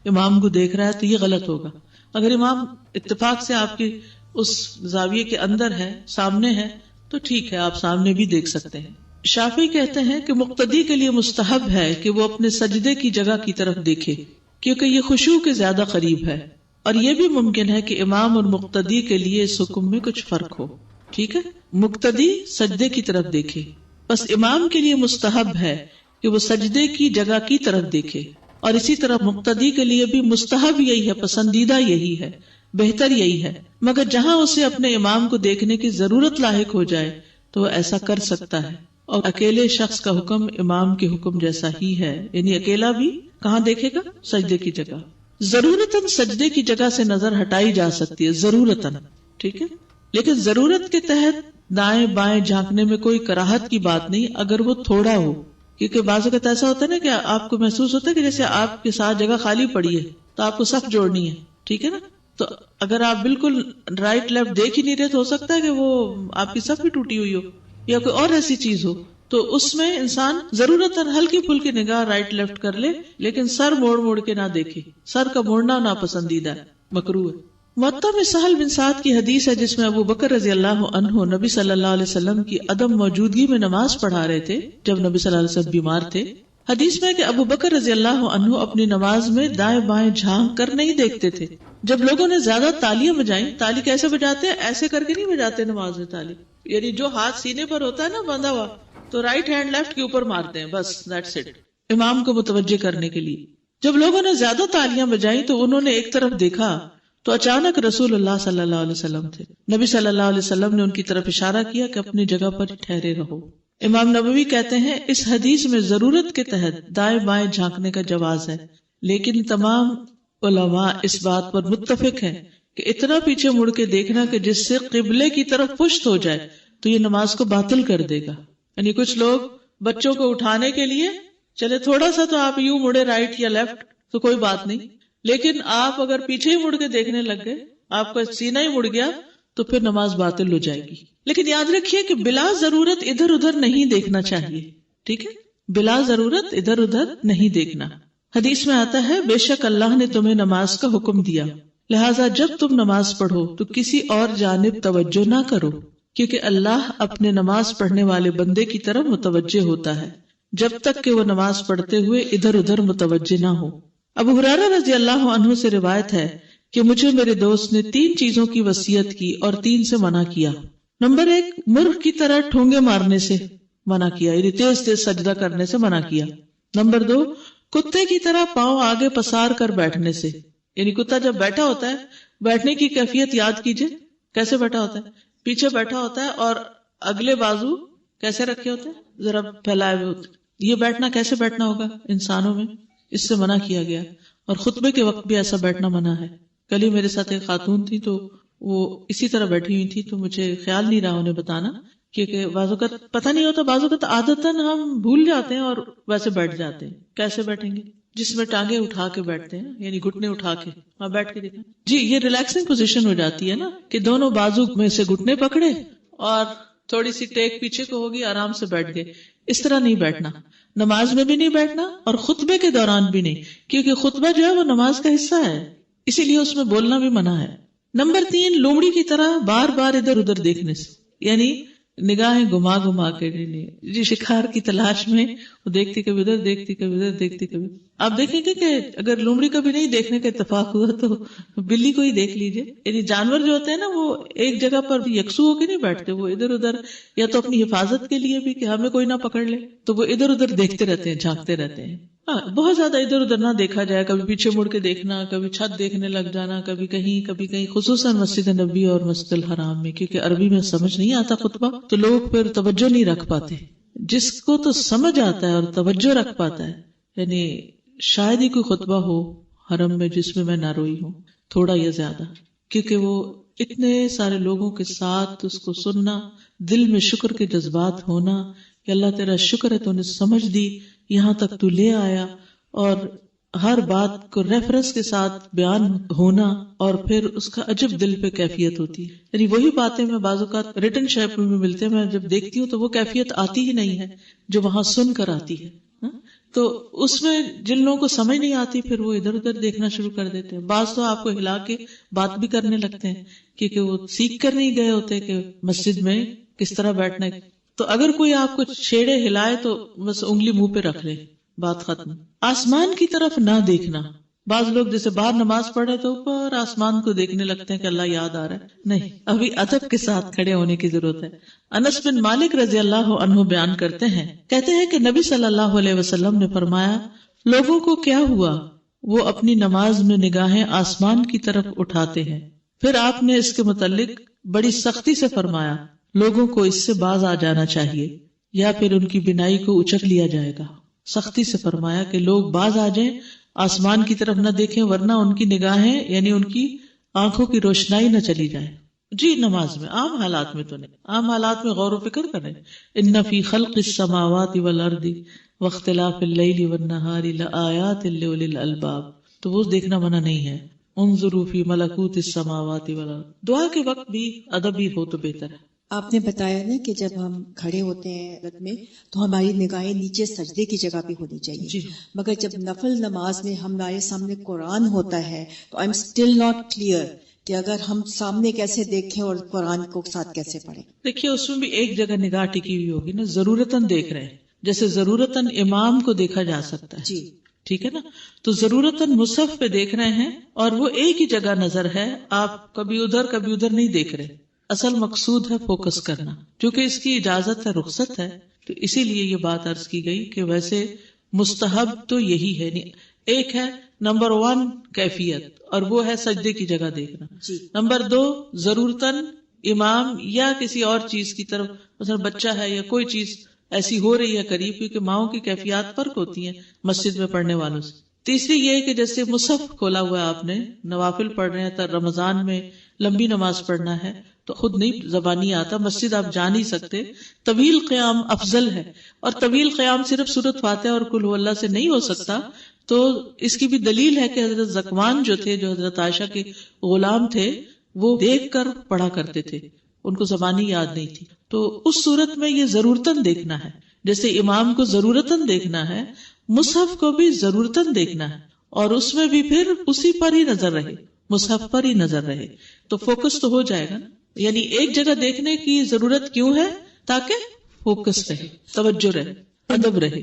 A: امام کو دیکھ رہا ہے تو یہ غلط ہوگا۔ اگر امام اتفاق سے آپ کی اس زاویے کے اندر ہے، سامنے ہے، تو ٹھیک ہے، آپ سامنے بھی دیکھ سکتے ہیں۔ شافعی کہتے ہیں کہ مقتدی کے لیے مستحب ہے کہ وہ اپنے سجدے کی جگہ کی طرف دیکھے، کیونکہ یہ خشوع کے زیادہ قریب ہے، اور یہ بھی ممکن ہے کہ امام اور مقتدی کے لیے اس حکم میں کچھ فرق ہو۔ ٹھیک ہے، مقتدی سجدے کی طرف دیکھے، بس امام کے لیے مستحب ہے کہ وہ سجدے کی جگہ کی طرف دیکھے، اور اسی طرح مقتدی کے لیے بھی مستحب یہی ہے، پسندیدہ یہی ہے، بہتر یہی ہے، مگر جہاں اسے اپنے امام کو دیکھنے کی ضرورت لاحق ہو جائے تو وہ ایسا کر سکتا ہے، اور اکیلے شخص کا حکم امام کے حکم جیسا ہی ہے، یعنی اکیلا بھی کہاں دیکھے گا؟ سجدے کی جگہ۔ ضرورتاً سجدے کی جگہ سے نظر ہٹائی جا سکتی ہے، ضرورتاً، ٹھیک ہے، لیکن ضرورت کے تحت دائیں بائیں جھانکنے میں کوئی کراہت کی بات نہیں اگر وہ تھوڑا ہو، کیونکہ بعض اوقات ایسا ہوتا ہے نا کہ آپ کو محسوس ہوتا ہے کہ جیسے آپ کے ساتھ جگہ خالی پڑی ہے تو آپ کو صف جوڑنی ہے، ٹھیک ہے نا، تو اگر آپ بالکل رائٹ لیفٹ دیکھ ہی نہیں رہے تو ہو سکتا ہے کہ وہ آپ کی صف بھی ٹوٹی ہوئی ہو یا کوئی اور ایسی چیز ہو، تو اس میں انسان ضرورتاً ہلکی پھلکی نگاہ رائٹ لیفٹ کر لے، لیکن سر موڑ موڑ کے نہ دیکھے، سر کا موڑنا ناپسندیدہ ہے، مکروہ ہے۔ موطا میں سہل بن سعد کی حدیث ہے جس میں ابو بکر رضی اللہ عنہ نبی صلی اللہ علیہ وسلم کی عدم موجودگی میں نماز پڑھا رہے تھے جب نبی صلی اللہ علیہ وسلم بیمار تھے۔ حدیث میں کہ ابو بکر رضی اللہ عنہ اپنی نماز میں دائیں بائیں جھانک کر نہیں دیکھتے تھے۔ جب لوگوں نے زیادہ تالیاں بجائیں، تالی کیسے بجاتے ہیں؟ ایسے کر کے نہیں بجاتے نماز میں تالی، یعنی جو ہاتھ سینے پر ہوتا ہے نا بندھا ہوا تو رائٹ ہینڈ لیفٹ کے اوپر مارتے ہیں، بس دیٹس اٹ، امام کو متوجہ کرنے کے لیے۔ جب لوگوں نے زیادہ تالیاں بجائیں تو انہوں نے ایک طرف دیکھا تو اچانک رسول اللہ صلی اللہ علیہ وسلم تھے۔ نبی صلی اللہ علیہ وسلم نے ان کی طرف اشارہ کیا کہ اپنی جگہ پر ٹھہرے رہو۔ امام نبوی کہتے ہیں اس حدیث میں ضرورت کے تحت دائیں بائیں جھانکنے کا جواز ہے، لیکن تمام علماء اس بات پر متفق ہیں کہ اتنا پیچھے مڑ کے دیکھنا کہ جس سے قبلے کی طرف پشت ہو جائے تو یہ نماز کو باطل کر دے گا۔ یعنی کچھ لوگ بچوں کو اٹھانے کے لیے چلے تھوڑا سا تو آپ یوں مڑے رائٹ یا لیفٹ تو کوئی بات نہیں، لیکن آپ اگر پیچھے ہی مڑ کے دیکھنے لگ گئے، آپ کا سینہ ہی مڑ گیا تو پھر نماز باطل ہو جائے گی۔ لیکن یاد رکھیے کہ بلا ضرورت ادھر ادھر نہیں دیکھنا چاہیے، ٹھیک ہے، بلا ضرورت ادھر ادھر نہیں دیکھنا۔ حدیث میں آتا ہے بے شک اللہ نے تمہیں نماز کا حکم دیا، لہٰذا جب تم نماز پڑھو تو کسی اور جانب توجہ نہ کرو، کیونکہ اللہ اپنے نماز پڑھنے والے بندے کی طرف متوجہ ہوتا ہے جب تک کہ وہ نماز پڑھتے ہوئے ادھر ادھر متوجہ نہ ہو۔ ابو ہریرہ رضی اللہ عنہ سے روایت ہے کہ مجھے میرے دوست نے 3 چیزوں کی وصیت کی اور 3 سے منع کیا۔ نمبر 1، مرغ کی طرح ٹھونگے مارنے سے منع کیا، یعنی تیز تیز سجدہ کرنے سے منع کیا۔ نمبر 2، کتے کی طرح پاؤں آگے پسار کر بیٹھنے سے، یعنی کتا جب بیٹھا ہوتا ہے، بیٹھنے کی کیفیت یاد کیجئے، کیسے بیٹھا ہوتا ہے؟ پیچھے بیٹھا ہوتا ہے اور اگلے بازو کیسے رکھے ہوتے ہیں؟ ذرا پھیلائے ہوئے ہوتے ہیں۔ یہ بیٹھنا کیسے بیٹھنا ہوگا انسانوں میں؟ اس سے منع کیا گیا، اور خطبے کے وقت بھی ایسا بیٹھنا منع ہے۔ کل ہی میرے ساتھ ایک خاتون تھی تو وہ اسی طرح بیٹھی ہوئی تھی، تو مجھے خیال نہیں رہا انہیں بتانا، کیونکہ بعض اوقات پتہ نہیں ہوتا، بعض اوقات عادتاً ہم بھول جاتے ہیں اور ویسے بیٹھ جاتے ہیں۔ کیسے بیٹھیں گے؟ جس میں ٹانگیں اٹھا کے بیٹھتے ہیں، یعنی گھٹنے اٹھا کے وہاں بیٹھ کے دیکھیں جی، یہ ریلیکسنگ پوزیشن ہو جاتی ہے نا کہ دونوں بازو میں سے گھٹنے پکڑے اور تھوڑی سی ٹیک پیچھے کو ہوگی، آرام سے بیٹھ گئے. اس طرح نہیں بیٹھنا، نماز میں بھی نہیں بیٹھنا اور خطبے کے دوران بھی نہیں، کیونکہ خطبہ جو ہے وہ نماز کا حصہ ہے، اسی لیے اس میں بولنا بھی منع ہے. نمبر 3، لومڑی کی طرح بار بار ادھر ادھر دیکھنے سے، یعنی نگاہیں گھما گھما کے جی شکار کی تلاش میں وہ دیکھتی کبھی ادھر دیکھتی کبھی ادھر دیکھتی کبھی. آپ دیکھیں گے کہ اگر لومڑی کا بھی نہیں دیکھنے کا اتفاق ہوا تو بلی کو ہی دیکھ لیجئے. یعنی جانور جو ہوتے ہیں نا وہ ایک جگہ پر یکسو ہو کے نہیں بیٹھتے، وہ ادھر ادھر یا تو اپنی حفاظت کے لیے بھی کہ ہمیں کوئی نہ پکڑ لے تو وہ ادھر ادھر دیکھتے رہتے ہیں، جھانکتے رہتے ہیں. ہاں بہت زیادہ ادھر ادھر نہ دیکھا جائے، کبھی پیچھے مڑ کے دیکھنا، کبھی چھت دیکھنے لگ جانا، کبھی کہیں، خصوصاً مسجد نبی اور مسجد الحرام میں، کیونکہ عربی میں سمجھ نہیں آتا خطبہ تو لوگ پھر توجہ نہیں رکھ پاتے. جس کو تو سمجھ آتا ہے اور توجہ رکھ پاتا ہے، یعنی شاید ہی کوئی خطبہ ہو حرم میں جس میں نہ روئی ہوں، تھوڑا یا زیادہ، کیونکہ وہ اتنے سارے لوگوں کے ساتھ اس کو سننا، دل میں شکر کے جذبات ہونا کہ اللہ تیرا شکر ہے تو نے سمجھ دی، یہاں تک تو لے آیا، اور ہر بات کو ریفرنس کے ساتھ بیان ہونا، اور پھر اس کا عجب دل پہ کیفیت ہوتی ہے. یعنی وہی باتیں میں بعض اوقات ریٹن شیپ میں ملتے ہیں، میں جب دیکھتی ہوں تو وہ کیفیت آتی ہی نہیں ہے جو وہاں سن کر آتی ہے. تو اس میں جن لوگوں کو سمجھ نہیں آتی پھر وہ ادھر ادھر دیکھنا شروع کر دیتے ہیں. بعض تو آپ کو ہلا کے بات بھی کرنے لگتے ہیں کیونکہ وہ سیکھ کر نہیں گئے ہوتے کہ مسجد میں کس طرح بیٹھنا ہے. تو اگر کوئی آپ کو چھیڑے ہلائے تو بس انگلی منہ پہ رکھ لے، بات ختم. آسمان کی طرف نہ دیکھنا. بعض لوگ جیسے باہر نماز پڑھے تو اوپر آسمان کو دیکھنے لگتے ہیں کہ اللہ یاد آ رہا ہے. نہیں، ابھی ادب کے ساتھ کھڑے ہونے کی ضرورت ہے. انس بن مالک رضی اللہ عنہ بیان کرتے ہیں، کہتے ہیں کہ نبی صلی اللہ علیہ وسلم نے فرمایا، لوگوں کو کیا ہوا، وہ اپنی نماز میں نگاہیں آسمان کی طرف اٹھاتے ہیں. پھر آپ نے اس کے متعلق بڑی سختی سے فرمایا، لوگوں کو اس سے باز آ جانا چاہیے یا پھر ان کی بینائی کو اچک لیا جائے گا. سختی سے فرمایا کہ لوگ باز آ جائیں، آسمان کی طرف نہ دیکھیں، ورنہ ان کی نگاہیں یعنی ان کی آنکھوں کی روشنائی نہ چلی جائے. جی نماز میں، عام حالات میں تو نہیں، عام حالات میں غور و فکر کریں. ان فی خلق السماوات والارض واختلاف اللیل والنہار لآیات لأولی الالباب، تو وہ دیکھنا منع نہیں ہے. انظروا فی ملکوت السماوات والارض. دعا کے وقت بھی ادبی ہو تو بہتر ہے.
D: آپ نے بتایا نا کہ جب ہم کھڑے ہوتے ہیں رکعت میں تو ہماری نگاہیں نیچے سجدے کی جگہ پہ ہونی چاہیے.
A: جی.
D: مگر جب نفل نماز میں ہمارے سامنے قرآن ہوتا ہے تو I am still not clear کہ اگر ہم سامنے کیسے دیکھیں اور قرآن کو ساتھ کیسے پڑھیں.
A: دیکھیے اس میں بھی ایک جگہ نگاہ ٹکی ہوئی ہوگی نا، ضرورتاً دیکھ رہے ہیں، جیسے ضرورتاً امام کو دیکھا جا سکتا ہے.
D: جی
A: ٹھیک ہے نا، تو ضرورتاً مصحف پہ دیکھ رہے ہیں اور وہ ایک ہی جگہ نظر ہے، آپ کبھی ادھر نہیں دیکھ رہے. اصل مقصود ہے فوکس کرنا، کیونکہ اس کی اجازت ہے، رخصت ہے، تو اسی لیے یہ بات عرض کی گئی کہ ویسے مستحب تو یہی ہے. ایک ہے نمبر 1 کیفیت، اور وہ ہے سجدے کی جگہ دیکھنا.
D: جی.
A: نمبر 2 ضرورتاً امام یا کسی اور چیز کی طرف، مثلا بچہ ہے یا کوئی چیز ایسی ہو رہی ہے قریب، کیونکہ ماؤں کی کیفیات فرق ہوتی ہیں مسجد میں پڑھنے والوں سے. تیسری یہ ہے کہ جیسے مصحف کھولا ہوا ہے آپ نے، نوافل پڑھ رہے ہیں تو رمضان میں لمبی نماز پڑھنا ہے تو خود نہیں زبانی آتا، مسجد آپ جا نہیں سکتے، طویل قیام افضل ہے. اور طویل قیام صرف سورۃ فاتحہ اور قل هو اللہ سے نہیں ہو سکتا، تو اس کی بھی دلیل ہے کہ حضرت زکوان جو تھے، جو حضرت عائشہ کے غلام تھے، وہ دیکھ کر پڑھا کرتے تھے، ان کو زبانی یاد نہیں تھی. تو اس صورت میں یہ ضرورتاً دیکھنا ہے، جیسے امام کو ضرورتاً دیکھنا ہے، مصحف کو بھی ضرورتاً دیکھنا ہے، اور اس میں بھی پھر اسی پر ہی نظر رہے، مصحف پر ہی نظر رہے، تو فوکس تو ہو جائے گا نا. یعنی ایک جگہ دیکھنے کی ضرورت کیوں ہے؟ تاکہ فوکس رہے، توجہ رہے، ادب رہے.